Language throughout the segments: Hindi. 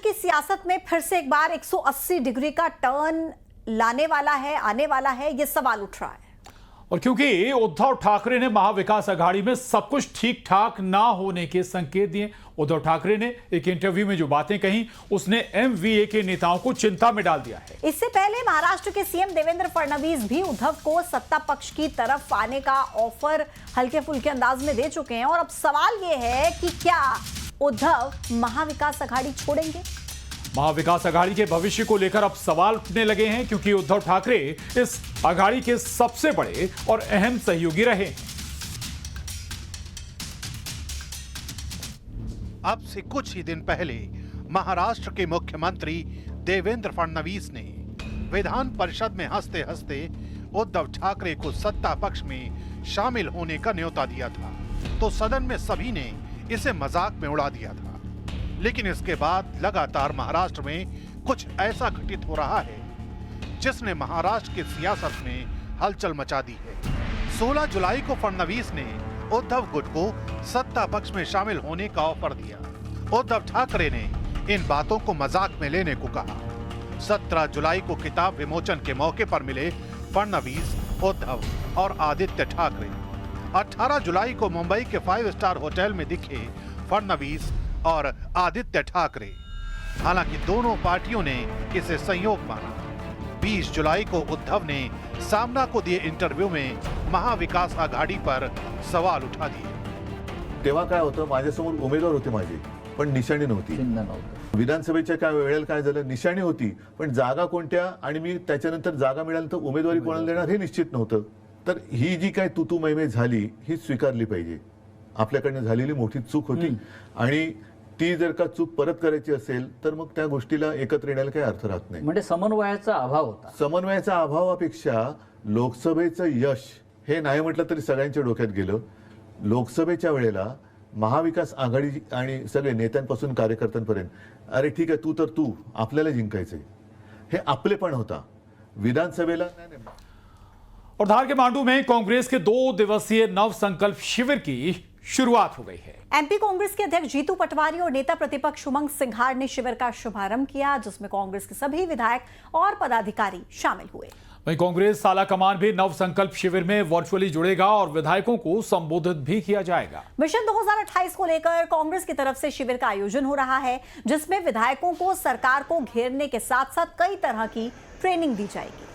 की सियासत में फिर से एक बार 180 डिग्री का टर्न लाने वाला है, आने वाला है, ये सवाल उठ रहा है। और क्योंकि उद्धव ठाकरे ने महाविकास आघाड़ी में सब कुछ ठीक ठाक ना होने के संकेत दिए। उद्धव ठाकरे ने एक इंटरव्यू में जो बातें कही, उसने एमवीए के नेताओं को चिंता में डाल दिया है। इससे पहले महाराष्ट्र के सीएम देवेंद्र फडणवीस भी उद्धव को सत्ता पक्ष की तरफ आने का ऑफर हल्के फुल्के अंदाज में दे चुके हैं। और अब सवाल यह है कि क्या उद्धव महाविकास आघाड़ी छोड़ेंगे? महाविकास आघाड़ी के भविष्य को लेकर अब सवाल उठने लगे हैं, क्योंकि उद्धव ठाकरे इस आघाड़ी के सबसे बड़े और अहम सहयोगी रहे हैं। अब से कुछ ही दिन पहले महाराष्ट्र के मुख्यमंत्री देवेंद्र फडणवीस ने विधान परिषद में हंसते हंसते उद्धव ठाकरे को सत्ता पक्ष में शामिल होने का न्योता दिया था, तो सदन में सभी ने इसे मजाक में उड़ा दिया था। लेकिन इसके बाद लगातार महाराष्ट्र में कुछ ऐसा घटित हो रहा है जिसने महाराष्ट्र की सियासत में हलचल मचा दी है। 16 जुलाई को फडणवीस ने उद्धव गुट को सत्ता पक्ष में शामिल होने का ऑफर दिया। उद्धव ठाकरे ने इन बातों को मजाक में लेने को कहा। 17 जुलाई को किताब विमोचन के मौके पर मिले फडणवीस, उद्धव और आदित्य ठाकरे। 18 जुलाई को मुंबई के 5 स्टार होटल में दिखे फडणवीस और आदित्य ठाकरे। हालांकि दोनों पार्टियों ने इसे संयोग माना। 20 जुलाई को उद्धव ने सामना को दिए इंटरव्यू में महाविकास आघाडी पर सवाल उठा दिए। तेव्हा काय होतं, माझ्यासमोर उमेदवार होते माझे, पण निशाणी नव्हती। विधानसभेच्या काय वेळेला काय झालं, निशाणी होती पण जागा कोणत्या आणि मी त्याच्यानंतर जागा मिळाल्यानंतर उमेदवारी कोणाला देणार हे निश्चित नव्हतं। तर ही जी काय तुतू मैमे झाली ही स्वीकारली पाहिजे। आपल्याकडनं झालेली मोठी चूक होती आणि ती जर का चूक परत करायची असेल तर मग त्या गोष्टीला एकत्र येण्याला काही अर्थ राहत नाही। म्हणजे समन्वयाचा अभाव होता। समन्वयाचा अभावापेक्षा लोकसभेचं यश हे नाही म्हटलं तरी सगळ्यांच्या डोक्यात गेलं। लोकसभेच्या वेळेला महाविकास आघाडी आणि सगळे नेत्यांपासून कार्यकर्त्यांपर्यंत अरे ठीक आहे तू आपल्याला जिंकायचंय हे आपलेपण होता। विधानसभेला और धार के मांडू में कांग्रेस के 2 दिवसीय नव संकल्प शिविर की शुरुआत हो गई है। एमपी कांग्रेस के अध्यक्ष जीतू पटवारी और नेता प्रतिपक्ष उमंग सिंघार ने शिविर का शुभारंभ किया, जिसमें कांग्रेस के सभी विधायक और पदाधिकारी शामिल हुए। वहीं कांग्रेस साला कमान भी नव संकल्प शिविर में वर्चुअली जुड़ेगा और विधायकों को संबोधित भी किया जाएगा। मिशन 2028 को लेकर कांग्रेस की तरफ से शिविर का आयोजन हो रहा है, जिसमें विधायकों को सरकार को घेरने के साथ साथ कई तरह की ट्रेनिंग दी जाएगी।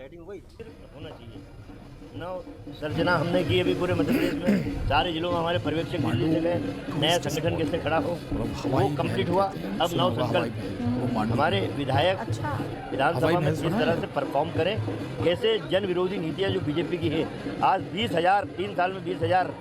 होना चाहिए नव सर्जना हमने की अभी पूरे मध्य प्रदेश में 4 जिलों में हमारे पर्यवेक्षक दिल्ली से गए। नया संगठन कैसे खड़ा हो वो कंप्लीट हुआ। अब नव संकल्प हमारे विधायक विधानसभा में किस तरह से परफॉर्म करें, कैसे जन विरोधी नीतियां जो बीजेपी की है। आज 20,000 3 साल में 20,000।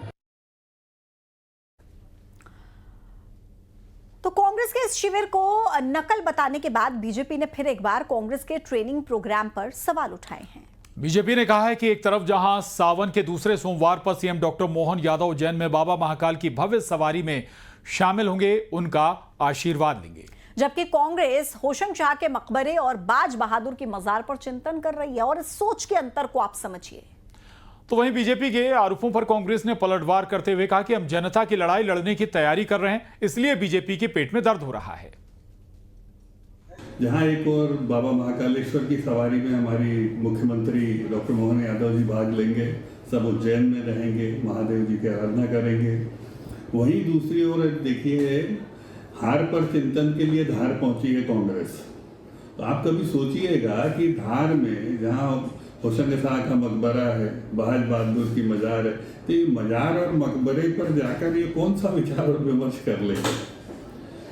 तो कांग्रेस के इस शिविर को नकल बताने के बाद बीजेपी ने फिर एक बार कांग्रेस के ट्रेनिंग प्रोग्राम पर सवाल उठाए हैं। बीजेपी ने कहा है कि एक तरफ जहां सावन के दूसरे सोमवार पर सीएम डॉक्टर मोहन यादव उज्जैन में बाबा महाकाल की भव्य सवारी में शामिल होंगे, उनका आशीर्वाद लेंगे, जबकि कांग्रेस होशंगाबाद शाह के मकबरे और बाज बहादुर की मजार पर चिंतन कर रही है। और इस सोच के अंतर को आप समझिए। तो वहीं बीजेपी के आरोपों पर कांग्रेस ने पलटवार करते हुए कहा कि हम जनता की लड़ाई लड़ने की तैयारी कर रहे हैं, इसलिए बीजेपी के पेट में दर्द हो रहा है। जहां एक और बाबा महाकालेश्वर की सवारी में हमारी मुख्यमंत्री डॉक्टर मोहन यादव जी भाग लेंगे, सब उज्जैन में रहेंगे, महादेव जी की आराधना करेंगे। वहीं दूसरी ओर देखिए हार पर चिंतन के लिए धार पहुंची है कांग्रेस। तो आप कभी सोचिएगा कि धार में जहां होशंगाबाद का मकबरा है, बाज बहादुर की मजार है, तो ये मजार और मकबरे पर जाकर ये कौन सा विचार और विमर्श कर लेंगे।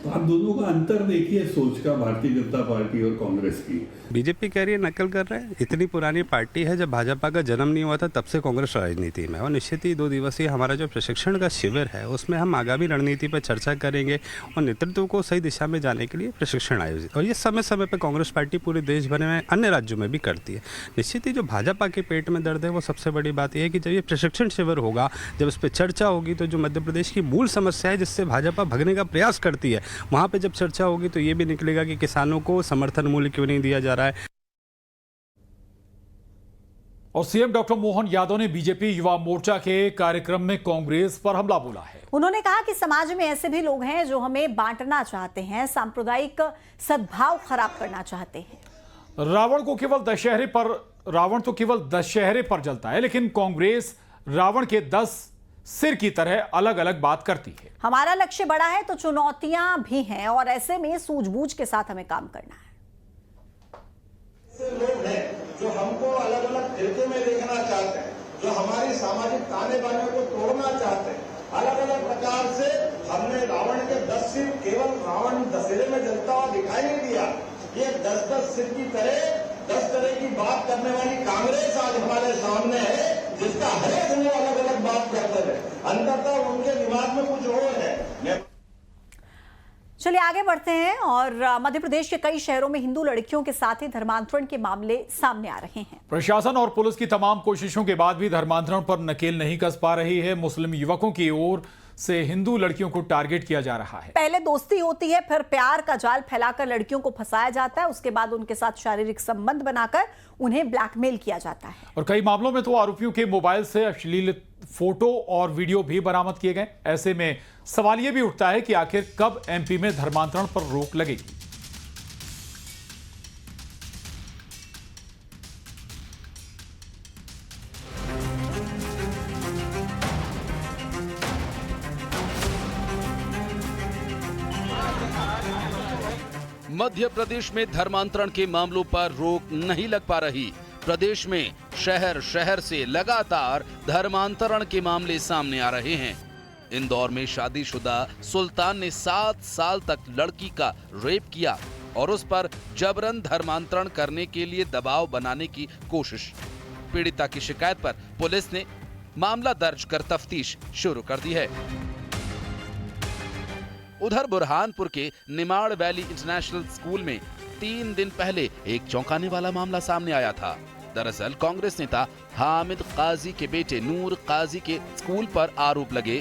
तो आप दोनों का अंतर देखिए सोच का, भारतीय जनता पार्टी और कांग्रेस की। बीजेपी कह रही है नकल कर रहे हैं। इतनी पुरानी पार्टी है, जब भाजपा का जन्म नहीं हुआ था तब से कांग्रेस राजनीति में। और निश्चित ही 2 दिवसीय हमारा जो प्रशिक्षण का शिविर है उसमें हम आगामी रणनीति पर चर्चा करेंगे और नेतृत्व को सही दिशा में जाने के लिए प्रशिक्षण आयोजित। और ये समय समय पर कांग्रेस पार्टी पूरे देश भर में अन्य राज्यों में भी करती है। निश्चित ही जो भाजपा के पेट में दर्द है वो सबसे बड़ी बात यह है कि जब ये प्रशिक्षण शिविर होगा, जब इस पर चर्चा होगी, तो जो मध्य प्रदेश की मूल समस्या है जिससे भाजपा भगने का प्रयास करती है, वहाँ पे जब चर्चा होगी तो ये भी निकलेगा कि किसानों को समर्थन मूल्य क्यों नहीं दिया जा रहा है। और सीएम डॉक्टर मोहन यादव ने बीजेपी युवा मोर्चा के कार्यक्रम में कांग्रेस पर हमला बोला है। उन्होंने कहा कि समाज में ऐसे भी लोग हैं जो हमें बांटना चाहते हैं, सांप्रदायिक सद्भाव खराब करना चाहते हैं। रावण तो केवल दशहरे पर जलता है, लेकिन कांग्रेस रावण के 10 सिर की तरह अलग अलग बात करती है। हमारा लक्ष्य बड़ा है तो चुनौतियां भी हैं और ऐसे में सूझबूझ के साथ हमें काम करना है। ऐसे लोग हैं जो हमको अलग अलग फिरके में देखना चाहते हैं, जो हमारी सामाजिक ताने बाने को तोड़ना चाहते हैं। अलग अलग प्रकार से हमने रावण के 10 सिर केवल रावण दशहरे में जलता हुआ दिखाई नहीं दिया। ये 10-10 सिर की तरह 10 तरह की बात करने वाली कांग्रेस आज हमारे सामने है, जिसका हर एक वो अलग अलग बात करते हैं। अंततः उनके दिमाग में कुछ और है। चलिए आगे बढ़ते हैं और मध्य प्रदेश के कई शहरों में हिंदू लड़कियों के साथ ही धर्मांतरण के मामले सामने आ रहे हैं। प्रशासन और पुलिस की तमाम कोशिशों के बाद भी धर्मांतरण पर नकेल नहीं कस पा रही है। मुस्लिम युवकों की ओर से हिंदू लड़कियों को टारगेट किया जा रहा है। पहले दोस्ती होती है, फिर प्यार का जाल फैलाकर लड़कियों को फंसाया जाता है, उसके बाद उनके साथ शारीरिक संबंध बनाकर उन्हें ब्लैकमेल किया जाता है। और कई मामलों में तो आरोपियों के मोबाइल से अश्लील फोटो और वीडियो भी बरामद किए गए। ऐसे में सवाल यह भी उठता है कि आखिर कब एमपी में धर्मांतरण पर रोक लगेगी। मध्य प्रदेश में धर्मांतरण के मामलों पर रोक नहीं लग पा रही। प्रदेश में शहर शहर से लगातार धर्मांतरण के मामले सामने आ रहे हैं। इंदौर में शादीशुदा सुल्तान ने 7 साल तक लड़की का रेप किया और उस पर जबरन धर्मांतरण करने के लिए दबाव बनाने की कोशिश। पीड़िता की शिकायत पर पुलिस ने मामला दर्ज कर तफ्तीश शुरू कर दी है। उधर बुरहानपुर के निमाड़ वैली इंटरनेशनल स्कूल में 3 दिन पहले एक चौंकाने वाला मामला सामने आया था। दरअसल कांग्रेस नेता हामिद काजी के बेटे नूर काजी के स्कूल पर आरोप लगे।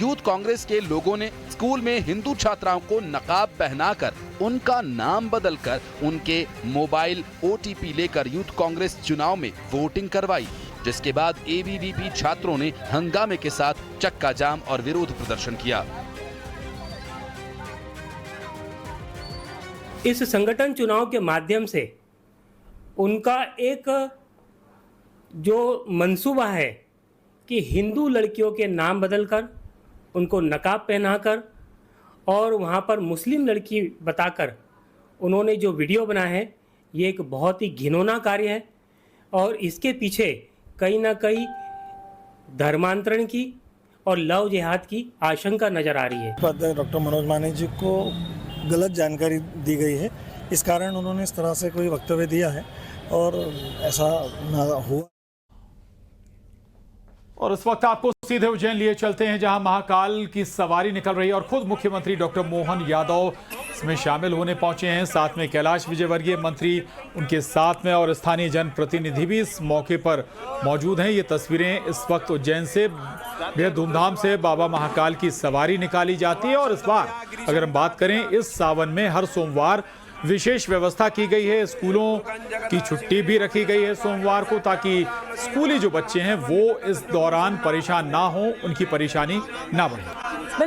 यूथ कांग्रेस के लोगों ने स्कूल में हिंदू छात्राओं को नकाब पहनाकर उनका नाम बदलकर उनके मोबाइल ओटीपी लेकर यूथ कांग्रेस चुनाव में वोटिंग करवाई, जिसके बाद एबीवीपी छात्रों ने हंगामे के साथ चक्का जाम और विरोध प्रदर्शन किया। इस संगठन चुनाव के माध्यम से उनका एक जो मंसूबा है कि हिंदू लड़कियों के नाम बदलकर उनको नकाब पहनाकर और वहाँ पर मुस्लिम लड़की बताकर उन्होंने जो वीडियो बनाया है, ये एक बहुत ही घिनौना कार्य है और इसके पीछे कहीं ना कहीं धर्मांतरण की और लव जिहाद की आशंका नजर आ रही है। डॉक्टर मनोज मानिक जी को गलत जानकारी दी गई है, इस कारण उन्होंने इस तरह से कोई वक्तव्य दिया है और ऐसा ना हुआ। और इस वक्त आपको सीधे उज्जैन लिए चलते हैं, जहां महाकाल की सवारी निकल रही है और खुद मुख्यमंत्री डॉक्टर मोहन यादव इसमें शामिल होने पहुंचे हैं। साथ में कैलाश विजयवर्गीय मंत्री उनके साथ में और स्थानीय जनप्रतिनिधि भी इस मौके पर मौजूद हैं। ये तस्वीरें इस वक्त उज्जैन से बेहद धूमधाम से बाबा महाकाल की सवारी निकाली जाती है। और इस बार अगर हम बात करें, इस सावन में हर सोमवार विशेष व्यवस्था की गई है। स्कूलों की छुट्टी भी रखी गई है सोमवार को, ताकि स्कूली जो बच्चे हैं वो इस दौरान परेशान ना हो, उनकी परेशानी ना बढ़े।